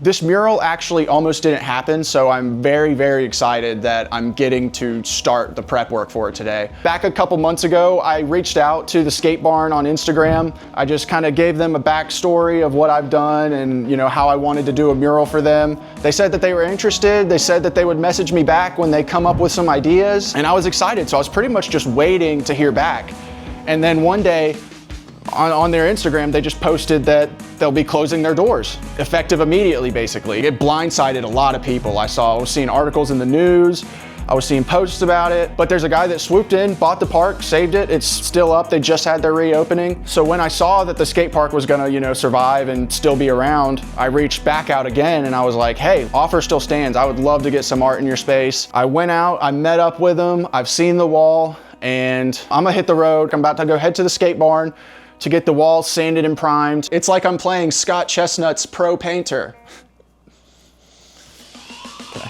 This mural actually almost didn't happen, so I'm very, very excited that I'm getting to start the prep work for it today. Back a couple months ago, I reached out to the skate barn on Instagram. I just kind of gave them a backstory of what I've done and how I wanted to do a mural for them. They said that they were interested. They said that they would message me back when they come up with some ideas, and I was excited. So I was pretty much just waiting to hear back. And then one day, on their Instagram, they just posted that they'll be closing their doors, effective immediately, basically. It blindsided a lot of people. I was seeing articles in the news, I was seeing posts about it, but there's a guy that swooped in, bought the park, saved it. It's still up, they just had their reopening. So when I saw that the skate park was gonna, survive and still be around, I reached back out again and I was like, hey, offer still stands. I would love to get some art in your space. I went out, I met up with them, I've seen the wall, and I'm gonna hit the road. I'm about to go head to the skate barn to get the walls sanded and primed. It's like I'm playing Scott Chestnut's Pro Painter. Okay.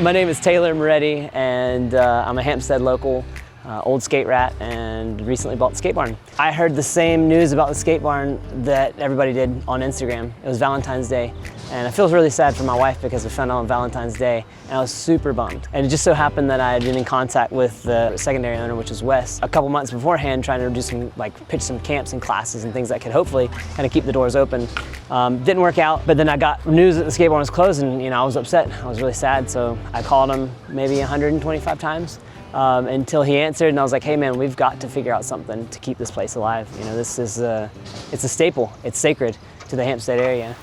My name is Taylor Moretti, and I'm a Hampstead local, old skate rat, and recently bought the skate barn. I heard the same news about the skate barn that everybody did on Instagram. It was Valentine's Day, and I feel really sad for my wife because we found out on Valentine's Day, and I was super bummed. And it just so happened that I had been in contact with the secondary owner, which was Wes, a couple months beforehand, trying to do some, pitch some camps and classes and things that could hopefully kind of keep the doors open. Didn't work out, but then I got news that the skate barn was closed, and I was upset. I was really sad, so I called him maybe 125 times. Until he answered, and I was like, hey man, we've got to figure out something to keep this place alive. This is it's a staple. It's sacred to the Hampstead area.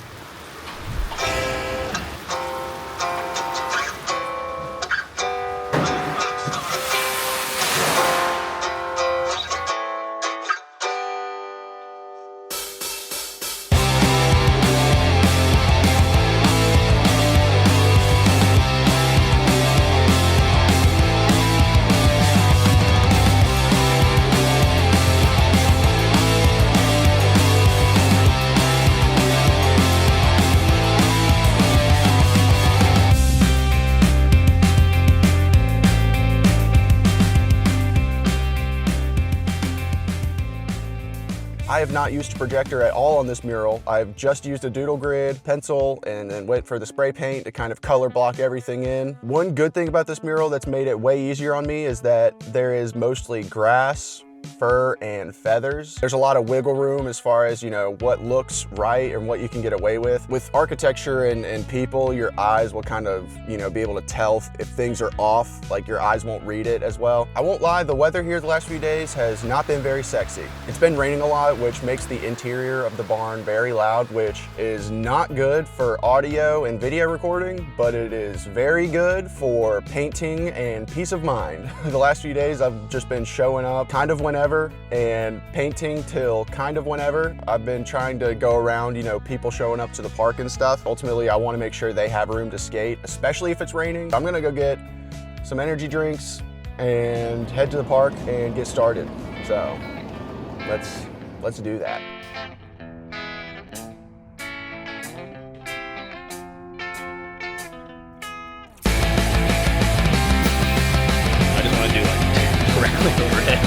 I have not used a projector at all on this mural. I've just used a doodle grid, pencil, and then went for the spray paint to kind of color block everything in. One good thing about this mural that's made it way easier on me is that there is mostly grass, fur, and feathers. There's a lot of wiggle room as far as, what looks right and what you can get away with. With architecture and people, your eyes will kind of, be able to tell if things are off, like your eyes won't read it as well. I won't lie, the weather here the last few days has not been very sexy. It's been raining a lot, which makes the interior of the barn very loud, which is not good for audio and video recording, but it is very good for painting and peace of mind. The last few days, I've just been showing up kind of whenever and painting till kind of whenever. I've been trying to go around, people showing up to the park and stuff. Ultimately, I want to make sure they have room to skate, especially if it's raining. I'm gonna go get some energy drinks and head to the park and get started. So let's do that. I just want to do correctly over it.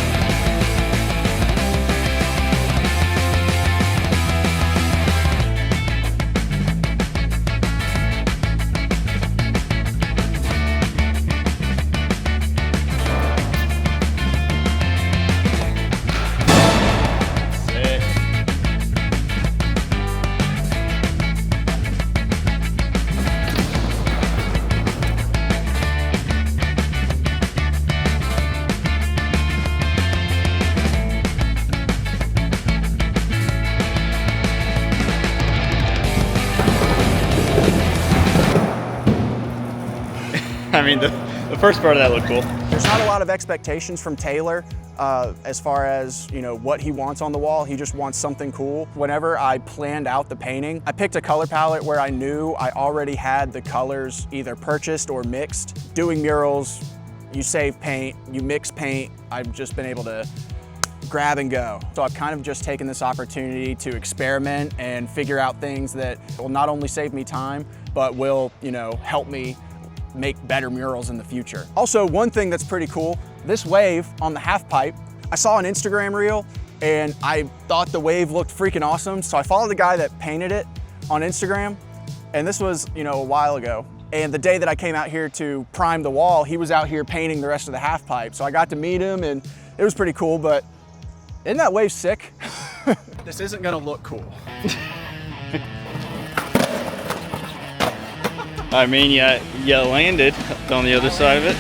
I mean, the first part of that looked cool. There's not a lot of expectations from Taylor as far as, you know, what he wants on the wall. He just wants something cool. Whenever I planned out the painting, I picked a color palette where I knew I already had the colors either purchased or mixed. Doing murals, you save paint, you mix paint. I've just been able to grab and go. So I've kind of just taken this opportunity to experiment and figure out things that will not only save me time, but will, you know, help me make better murals in the future. Also, one thing that's pretty cool, this wave on the half pipe, I saw an Instagram reel and I thought the wave looked freaking awesome. So I followed the guy that painted it on Instagram, and this was, you know, a while ago. And the day that I came out here to prime the wall, he was out here painting the rest of the half pipe. So I got to meet him and it was pretty cool, but isn't that wave sick? This isn't gonna look cool. I mean, you landed on the other side of it.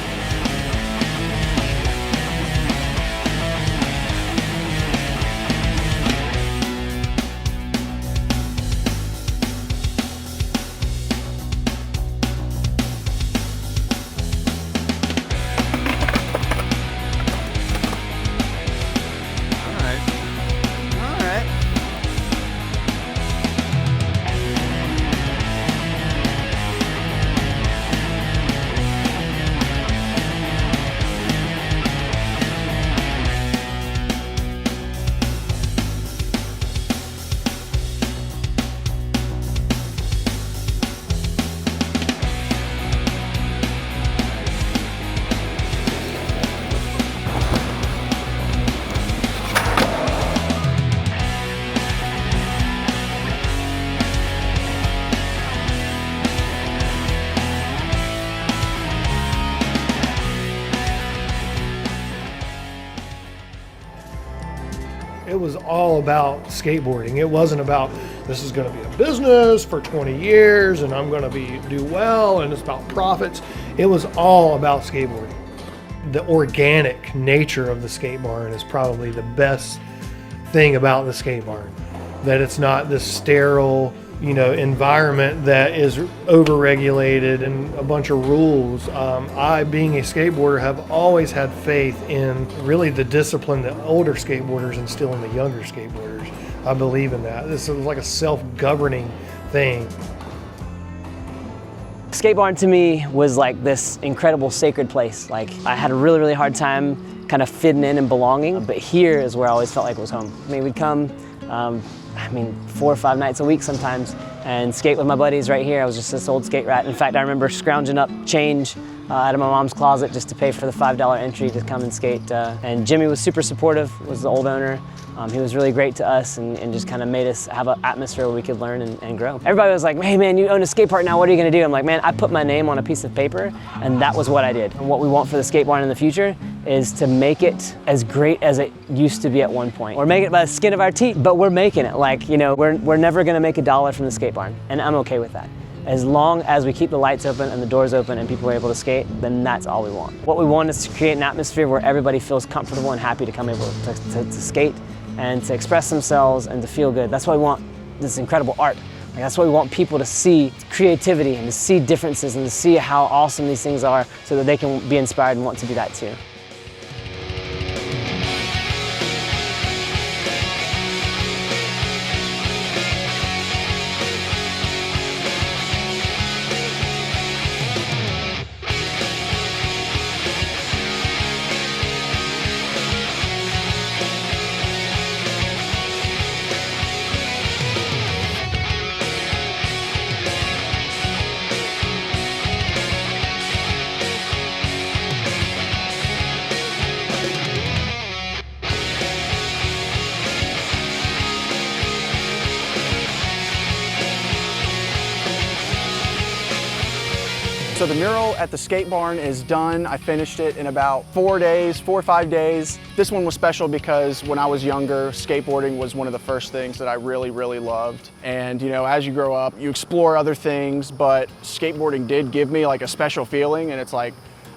It was all about skateboarding. It wasn't about this is going to be a business for 20 years and I'm going to do well and it's about profits. It was all about skateboarding. The organic nature of the skate barn is probably the best thing about the skate barn. That it's not this sterile, you know, environment that is over-regulated and a bunch of rules. I, being a skateboarder, have always had faith in really the discipline that older skateboarders instill in the younger skateboarders. I believe in that. This is like a self-governing thing. Skate barn to me was like this incredible sacred place. Like I had a really, really hard time kind of fitting in and belonging, but here is where I always felt like it was home. I mean, we'd come, 4 or 5 nights a week sometimes and skate with my buddies right here. I was just this old skate rat. In fact, I remember scrounging up change out of my mom's closet just to pay for the $5 entry to come and skate. And Jimmy was super supportive, was the old owner. He was really great to us and just kind of made us have an atmosphere where we could learn and grow. Everybody was like, hey man, you own a skate park now, what are you gonna do? I'm like, man, I put my name on a piece of paper and that was what I did. And what we want for the skate barn in the future is to make it as great as it used to be at one point. We're making it by the skin of our teeth, but we're making it. Like, you know, we're never gonna make $1 from the skate barn, and I'm okay with that. As long as we keep the lights open and the doors open and people are able to skate, then that's all we want. What we want is to create an atmosphere where everybody feels comfortable and happy to come able to skate and to express themselves and to feel good. That's why we want this incredible art. Like, that's why we want people to see creativity and to see differences and to see how awesome these things are so that they can be inspired and want to do that too. So the mural at the skate barn is done. I finished it in about 4 or 5 days. This one was special because when I was younger, skateboarding was one of the first things that I really, really loved. And you know, as you grow up, you explore other things, but skateboarding did give me like a special feeling, and it's like,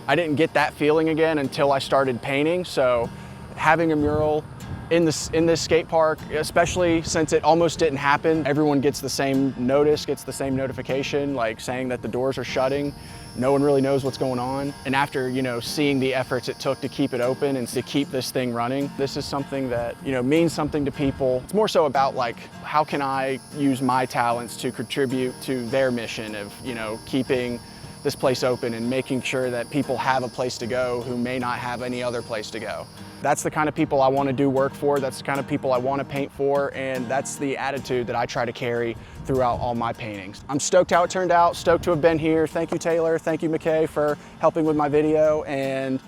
I didn't get that feeling again until I started painting. So having a mural in this skate park, especially since it almost didn't happen. Everyone gets the same notice, gets the same notification, like saying that the doors are shutting. No one really knows what's going on. And after, you know, seeing the efforts it took to keep it open and to keep this thing running, this is something that, you know, means something to people. It's more so about like, how can I use my talents to contribute to their mission of, you know, keeping this place open and making sure that people have a place to go who may not have any other place to go. That's the kind of people I want to do work for, that's the kind of people I want to paint for, and that's the attitude that I try to carry throughout all my paintings. I'm stoked how it turned out, stoked to have been here. Thank you, Taylor, thank you, McKay, for helping with my video, and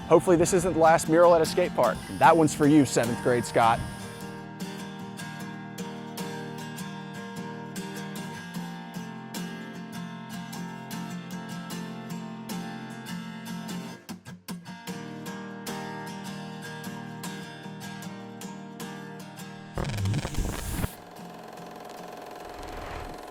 hopefully this isn't the last mural at a skate park. That one's for you, 7th grade Scott.